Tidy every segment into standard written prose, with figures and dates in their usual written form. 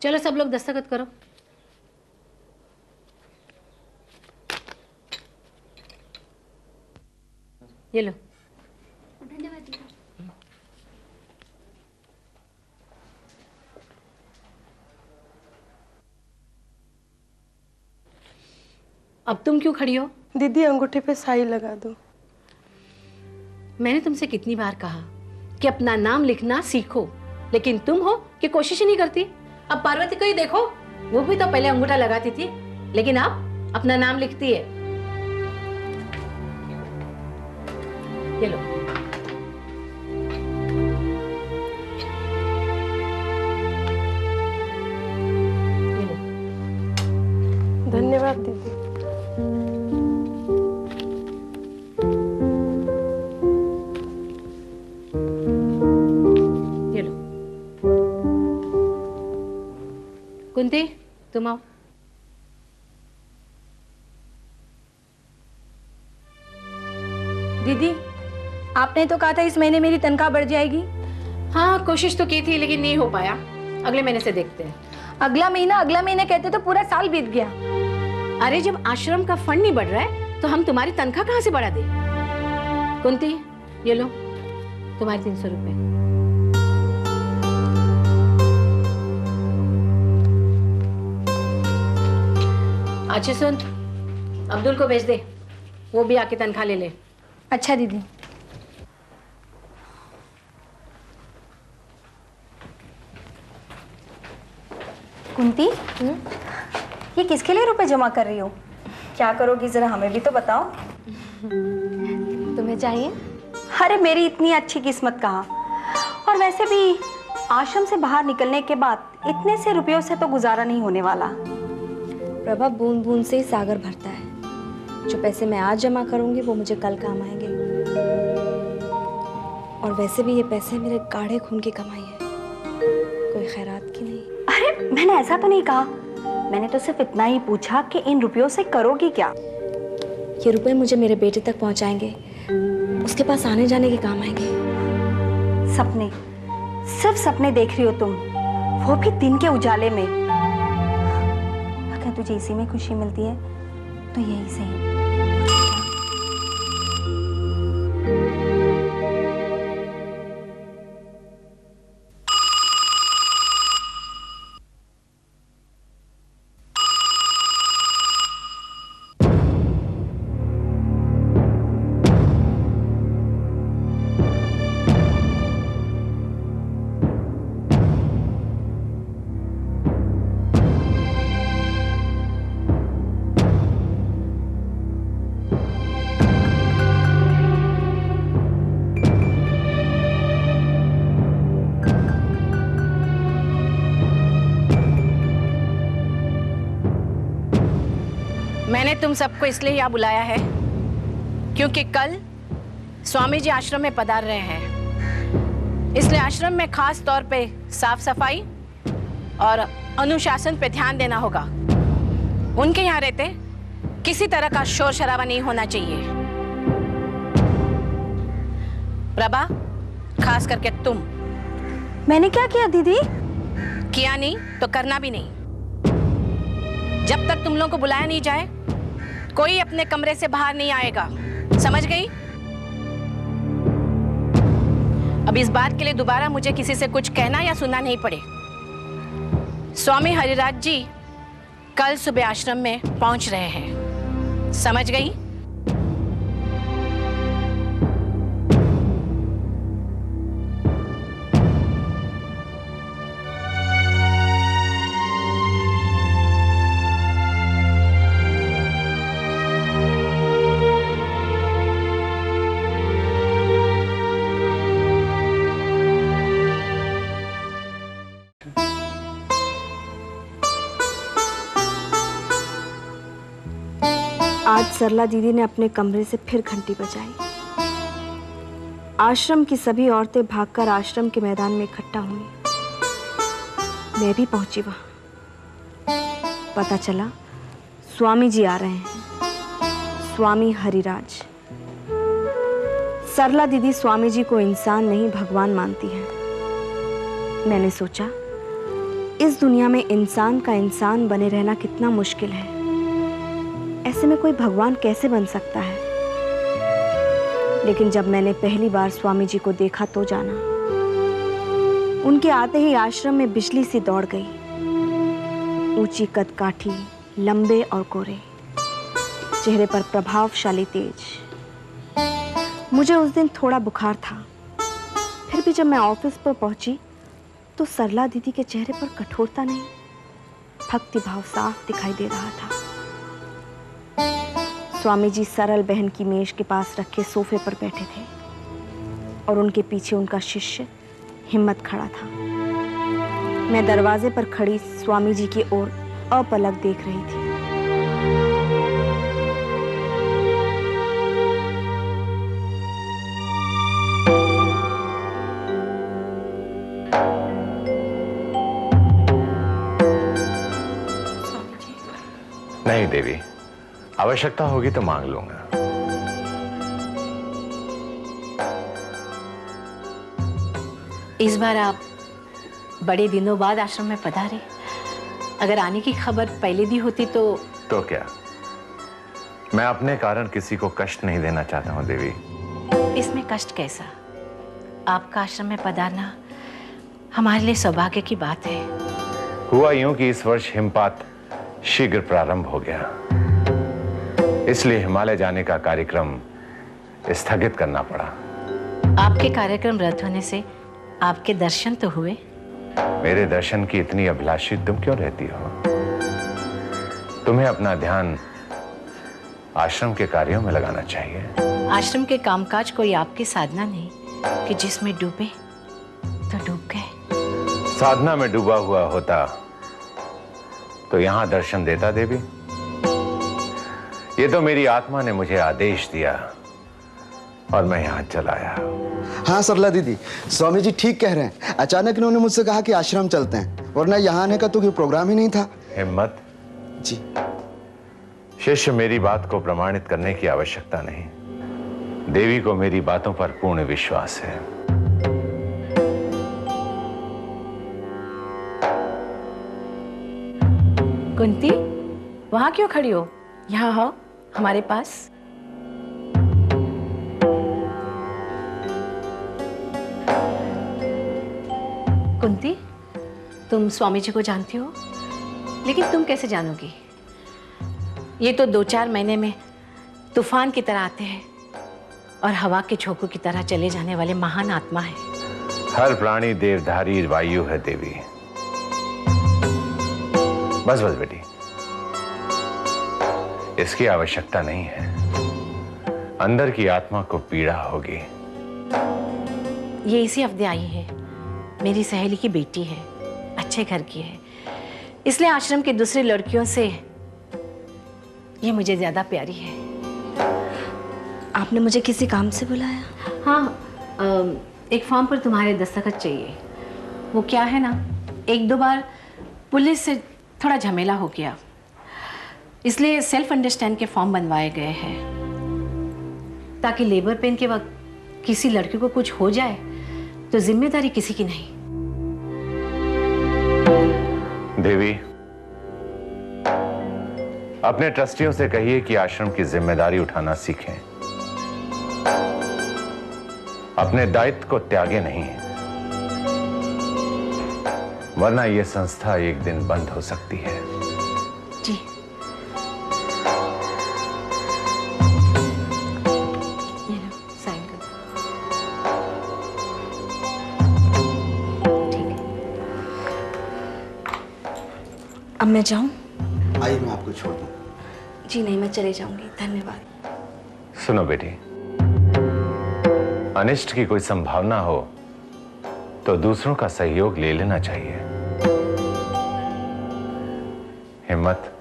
चलो सब लोग दस्तखत करो। ये लो। धन्यवाद दीदी। अब तुम क्यों खड़ी हो? दीदी अंगूठे पे साई लगा दो। मैंने तुमसे कितनी बार कहा कि अपना नाम लिखना सीखो, लेकिन तुम हो कि कोशिश ही नहीं करती। अब पार्वती को ही देखो, वो भी तो पहले अंगूठा लगाती थी, लेकिन अब अपना नाम लिखती है। ये लो। ये लो। धन्यवाद दीदी। ये लो। कुंती, तुम आओ। दीदी, आपने तो कहा था इस महीने मेरी तनख्वाह बढ़ जाएगी। हाँ, कोशिश तो की थी लेकिन नहीं हो पाया। अगले महीने से देखते हैं। अगला महीना कहते तो पूरा साल बीत गया। अरे जब आश्रम का फंड नहीं बढ़ रहा है तो हम तुम्हारी तनख्वाह कहाँ से बढ़ा दें? कुंती, ये लो तुम्हारे 300 रुपए। अच्छे सुन, अब्दुल को भेज दे, वो भी आके तनख्वाह ले ले। अच्छा दीदी। कुंती, ये किसके लिए रुपए जमा कर रही हो? क्या करोगी जरा हमें भी तो बताओ। तुम्हें चाहिए? अरे मेरी इतनी अच्छी किस्मत कहाँ। और वैसे भी आश्रम से बाहर निकलने के बाद इतने से रुपयों से तो गुजारा नहीं होने वाला। प्रभा, बूंद बूंद से ही सागर भरता है। जो पैसे मैं आज जमा करूंगी वो मुझे कल काम आएंगे। और वैसे भी ये पैसे मेरे गाढ़े खून की कमाई है, कोई खैरात की नहीं। अरे मैंने ऐसा तो नहीं कहा, मैंने तो सिर्फ इतना ही पूछा कि इन रुपयों से करोगी क्या? ये रुपए मुझे मेरे बेटे तक पहुंचाएंगे, उसके पास आने जाने के काम आएंगे। सपने, सिर्फ सपने देख रही हो तुम, वो भी दिन के उजाले में। अगर तुझे इसी में खुशी मिलती है तो यही सही। मैंने तुम सबको इसलिए यहाँ बुलाया है क्योंकि कल स्वामी जी आश्रम में पधार रहे हैं। इसलिए आश्रम में खास तौर पे साफ सफाई और अनुशासन पे ध्यान देना होगा। उनके यहाँ रहते किसी तरह का शोर शराबा नहीं होना चाहिए। प्रभा, खास करके तुम। मैंने क्या किया दीदी? किया नहीं तो करना भी नहीं। जब तक तुम लोगों को बुलाया नहीं जाए कोई अपने कमरे से बाहर नहीं आएगा, समझ गई? अब इस बात के लिए दोबारा मुझे किसी से कुछ कहना या सुनना नहीं पड़े। स्वामी हरिराज जी कल सुबह आश्रम में पहुंच रहे हैं, समझ गई? आज सरला दीदी ने अपने कमरे से फिर घंटी बजाई। आश्रम की सभी औरतें भागकर आश्रम के मैदान में इकट्ठा हुई। मैं भी पहुंची वहां। पता चला स्वामी जी आ रहे हैं, स्वामी हरिराज। सरला दीदी स्वामी जी को इंसान नहीं भगवान मानती है। मैंने सोचा इस दुनिया में इंसान का इंसान बने रहना कितना मुश्किल है। ऐसे में कोई भगवान कैसे बन सकता है? लेकिन जब मैंने पहली बार स्वामी जी को देखा तो जाना। उनके आते ही आश्रम में बिजली सी दौड़ गई। ऊंची कदकाठी, लंबे और कोरे, चेहरे पर प्रभावशाली तेज। मुझे उस दिन थोड़ा बुखार था, फिर भी जब मैं ऑफिस पर पहुंची तो सरला दीदी के चेहरे पर कठोरता नहीं, भक्ति भाव साफ दिखाई दे रहा था। स्वामी जी सरल बहन की मेज के पास रखे सोफे पर बैठे थे और उनके पीछे उनका शिष्य हिम्मत खड़ा था। मैं दरवाजे पर खड़ी स्वामी जी की ओर अपलक देख रही थी। नहीं देवी, आवश्यकता होगी तो मांग लूंगा। इस बार आप बड़े दिनों बाद आश्रम में पधारे। अगर आने की खबर पहले दी होती तो क्या? मैं अपने कारण किसी को कष्ट नहीं देना चाहता हूं देवी। इसमें कष्ट कैसा? आपका आश्रम में पधारना हमारे लिए सौभाग्य की बात है। हुआ यूं कि इस वर्ष हिमपात शीघ्र प्रारंभ हो गया, इसलिए हिमालय जाने का कार्यक्रम स्थगित करना पड़ा। आपके कार्यक्रम रद्द होने से आपके दर्शन तो हुए। मेरे दर्शन की इतनी अभिलाषी तुम क्यों रहती हो? तुम्हें अपना ध्यान आश्रम के कार्यों में लगाना चाहिए। आश्रम के कामकाज कोई आपकी साधना नहीं कि जिसमें डूबे तो डूब गए। साधना में डूबा हुआ होता तो यहां दर्शन देता देवी। ये तो मेरी आत्मा ने मुझे आदेश दिया और मैं यहां चला आया। हाँ सरला दीदी, स्वामी जी ठीक कह रहे हैं। अचानक इन्होंने मुझसे कहा कि आश्रम चलते हैं, वरना यहाँ आने का तो कोई प्रोग्राम ही नहीं था। हिम्मत जी। शिष्य, मेरी बात को प्रमाणित करने की आवश्यकता नहीं। देवी को मेरी बातों पर पूर्ण विश्वास है। कुंती, वहां क्यों खड़ी हो? यहाँ आओ हमारे पास। कुंती, तुम स्वामी जी को जानती हो, लेकिन तुम कैसे जानोगी? ये तो 2-4 महीने में तूफान की तरह आते हैं और हवा के झोंकों की तरह चले जाने वाले महान आत्मा है। हर प्राणी देवधारी वायु है देवी। बस बस बेटी, इसकी आवश्यकता नहीं है। अंदर की आत्मा को पीड़ा होगी। ये इसी हफ्ते आई है। मेरी सहेली की बेटी है, अच्छे घर की है, इसलिए आश्रम की दूसरी लड़कियों से ये मुझे ज्यादा प्यारी है। आपने मुझे किसी काम से बुलाया? हाँ, एक फॉर्म पर तुम्हारे दस्तखत चाहिए। वो क्या है ना, 1-2 बार पुलिस से थोड़ा झमेला हो गया, इसलिए सेल्फ अंडरस्टैंड के फॉर्म बनवाए गए हैं, ताकि लेबर पेन के वक्त किसी लड़की को कुछ हो जाए तो जिम्मेदारी किसी की नहीं। देवी, अपने ट्रस्टियों से कहिए कि आश्रम की जिम्मेदारी उठाना सीखें। अपने दायित्व को त्यागे नहीं, वरना यह संस्था एक दिन बंद हो सकती है। जी। ये लो, साइन कर दो। ठीक है। अब मैं जाऊं? आइए मैं आपको छोड़ दूं। जी नहीं, मैं चले जाऊंगी, धन्यवाद। सुनो बेटी, अनिष्ट की कोई संभावना हो तो दूसरों का सहयोग ले लेना चाहिए। हिम्मत,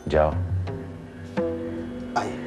जाओ। आइए।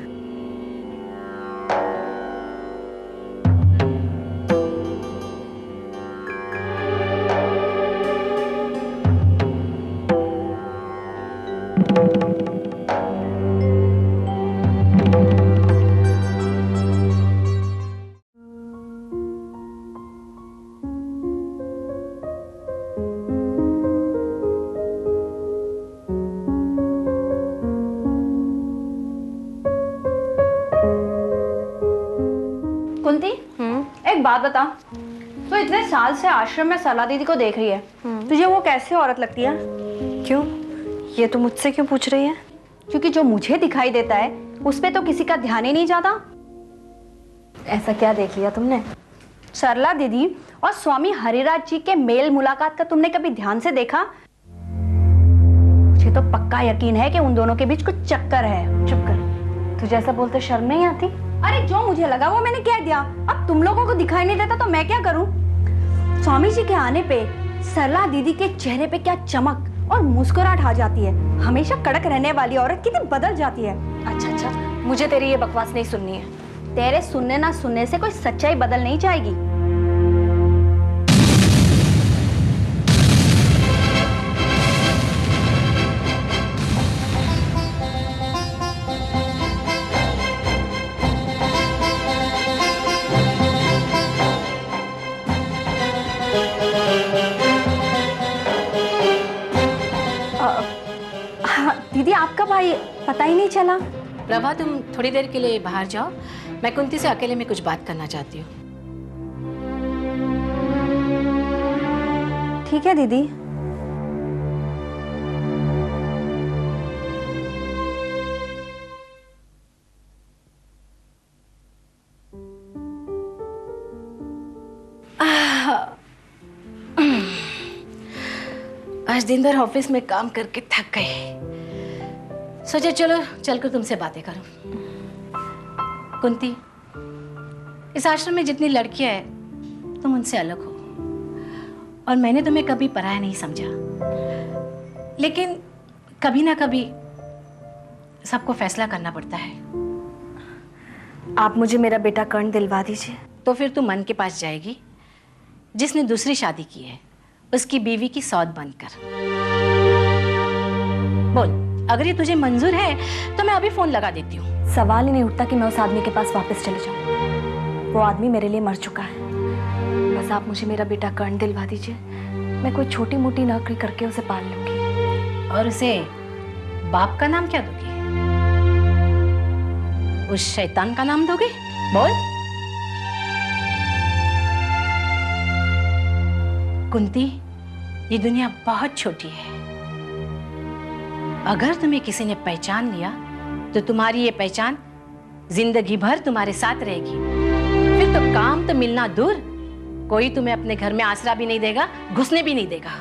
बात बता, तो इतने साल से आश्रम में सरला दीदी को देख रही है, तुझे वो कैसी औरत लगती है? क्यों? ये तो मुझसे क्यों पूछ रही है? क्योंकि जो मुझे दिखाई देता है उस पे तो किसी का ध्यान ही नहीं जाता। ऐसा क्या देख लिया तुमने? सरला दीदी और स्वामी हरिराज जी के मेल मुलाकात का तुमने कभी ध्यान से देखा? मुझे तो पक्का यकीन है कि उन दोनों के बीच कुछ चक्कर है। चुप कर, तुझे ऐसा बोलते शर्म नहीं आती? अरे जो मुझे लगा वो मैंने कह दिया, अब तुम लोगों को दिखाई नहीं देता तो मैं क्या करूं? स्वामी जी के आने पे सरला दीदी के चेहरे पे क्या चमक और मुस्कुराहट आ जाती है। हमेशा कड़क रहने वाली औरत कितनी बदल जाती है। अच्छा, मुझे तेरी ये बकवास नहीं सुननी है। तेरे सुनने ना सुनने से कोई सच्चाई बदल नहीं जाएगी। दीदी आपका भाई पता ही नहीं चला। प्रभा, तुम थोड़ी देर के लिए बाहर जाओ, मैं कुंती से अकेले में कुछ बात करना चाहती हूँ। ठीक है दीदी। आज दिन भर ऑफिस में काम करके थक गई, सोचा चलो चलकर तुमसे बातें करूं। कुंती, इस आश्रम में जितनी लड़कियां हैं तुम उनसे अलग हो, और मैंने तुम्हें कभी पराया नहीं समझा, लेकिन कभी ना कभी सबको फैसला करना पड़ता है। आप मुझे मेरा बेटा कर्ण दिलवा दीजिए। तो फिर तू मन के पास जाएगी जिसने दूसरी शादी की है, उसकी बीवी की सौत बनकर। बोल, अगर ये तुझे मंजूर है तो मैं अभी फोन लगा देती हूँ। सवाल ही नहीं उठता कि मैं उस आदमी के पास वापस चले जाऊं। वो आदमी मेरे लिए मर चुका है। बस आप मुझे मेरा बेटा कर्ण दिलवा दीजिए, मैं कोई छोटी मोटी नौकरी करके उसे पाल लूंगी। और उसे बाप का नाम क्या दोगी? उस शैतान का नाम दोगे? बोल। कुंती, ये दुनिया बहुत छोटी है। अगर तुम्हें किसी ने पहचान लिया तो तुम्हारी ये पहचान जिंदगी भर तुम्हारे साथ रहेगी। फिर तो काम तो मिलना दूर, कोई तुम्हें अपने घर में आसरा भी नहीं देगा, घुसने भी नहीं देगा।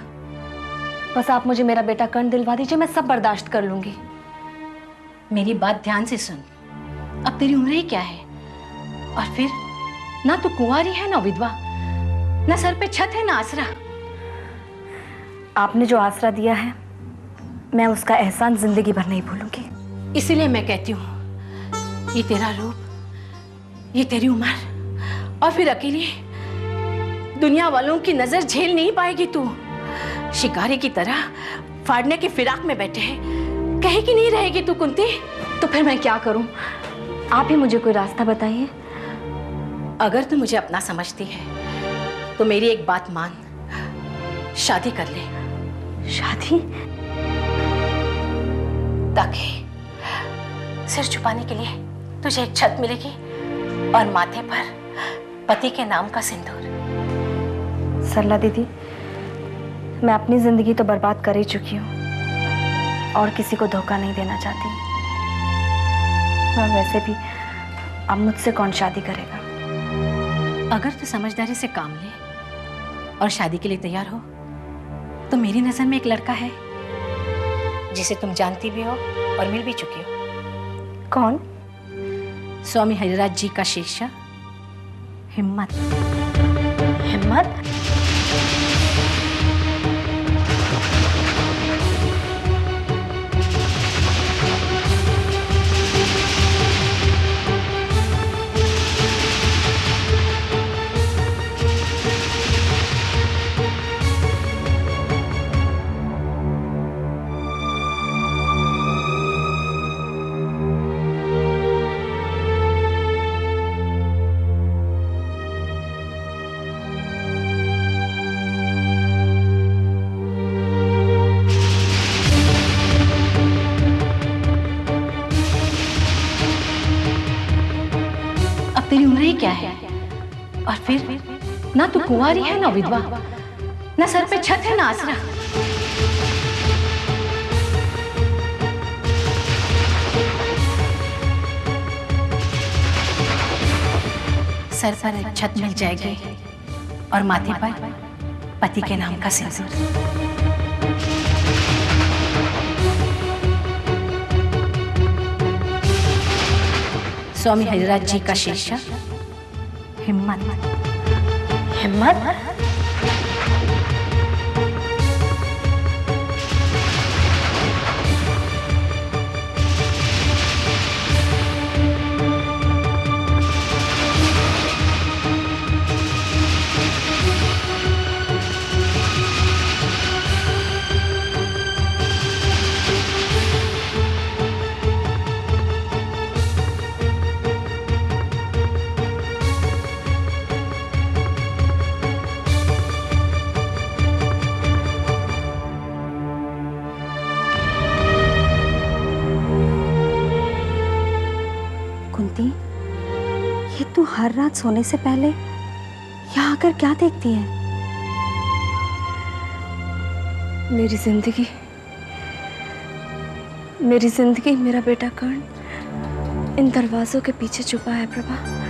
बस आप मुझे मेरा बेटा कर्ण दिलवा दीजिए, मैं सब बर्दाश्त कर लूंगी। मेरी बात ध्यान से सुन, अब तेरी उम्र ही क्या है, और फिर ना तो कुंवारी है ना विधवा, ना सर पे छत है ना आसरा। आपने जो आसरा दिया है मैं उसका एहसान जिंदगी भर नहीं भूलूंगी। इसीलिए मैं कहती हूँ, ये तेरा रूप, ये तेरी उम्र, और फिर अकेली दुनिया वालों की नजर झेल नहीं पाएगी तू। शिकारी की तरह फाड़ने की फिराक में बैठे हैं, कहीं की नहीं रहेगी तू कुंती। तो फिर मैं क्या करूं? आप ही मुझे कोई रास्ता बताइए। अगर तू मुझे अपना समझती है तो मेरी एक बात मान, शादी कर ले। शादी? ताकि सिर छुपाने के लिए तुझे एक छत मिलेगी और माथे पर पति के नाम का सिंदूर। सरला दीदी, मैं अपनी जिंदगी तो बर्बाद कर ही चुकी हूँ और किसी को धोखा नहीं देना चाहती। और वैसे भी अब मुझसे कौन शादी करेगा? अगर तू समझदारी से काम ले और शादी के लिए तैयार हो तो मेरी नजर में एक लड़का है जिसे तुम जानती भी हो और मिल भी चुकी हो। कौन? स्वामी हरिराज जी का शिष्य हिम्मत। हिम्मत? तेरी उम्र ही क्या है? और फिर ना तू कुंवारी है ना विधवा, ना सर पे छत है ना आसरा। सर पर छत मिल जाएगी और माथे पर पति के नाम का सिंदूर। स्वामी हरिराज जी का शीर्षक हिम्मत। हिम्मत? कुंती, ये तू हर रात सोने से पहले यहाँ आकर क्या देखती है? मेरी जिंदगी मेरा बेटा कर्ण इन दरवाजों के पीछे छुपा है प्रभा।